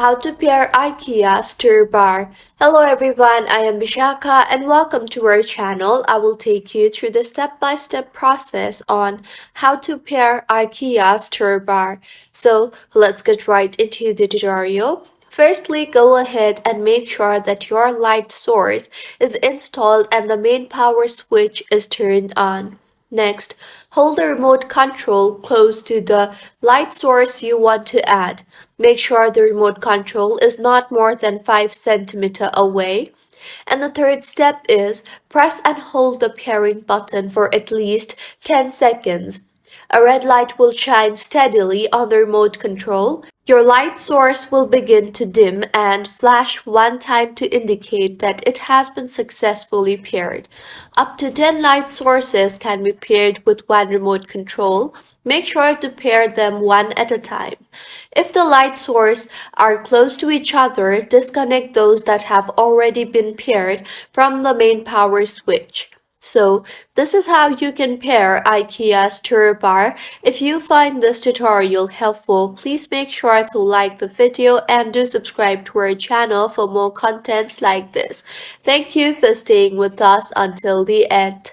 How to pair IKEA Styrbar. Hello everyone, I am Vishaka and welcome to our channel. I will take you through the step-by-step process on how to pair IKEA Styrbar. So let's get right into the tutorial. Firstly, go ahead and make sure that your light source is installed and the main power switch is turned on. Next, hold the remote control close to the light source you want to add. Make sure the remote control is not more than 5 cm away. And the third step is press and hold the pairing button for at least 10 seconds. A red light will shine steadily on the remote control. Your light source will begin to dim and flash one time to indicate that it has been successfully paired. Up to 10 light sources can be paired with one remote control. Make sure to pair them one at a time. If the light sources are close to each other, disconnect those that have already been paired from the main power switch. So, this is how you can pair IKEA Styrbar. If you find this tutorial helpful, please make sure to like the video and do subscribe to our channel for more contents like this. Thank you for staying with us until the end.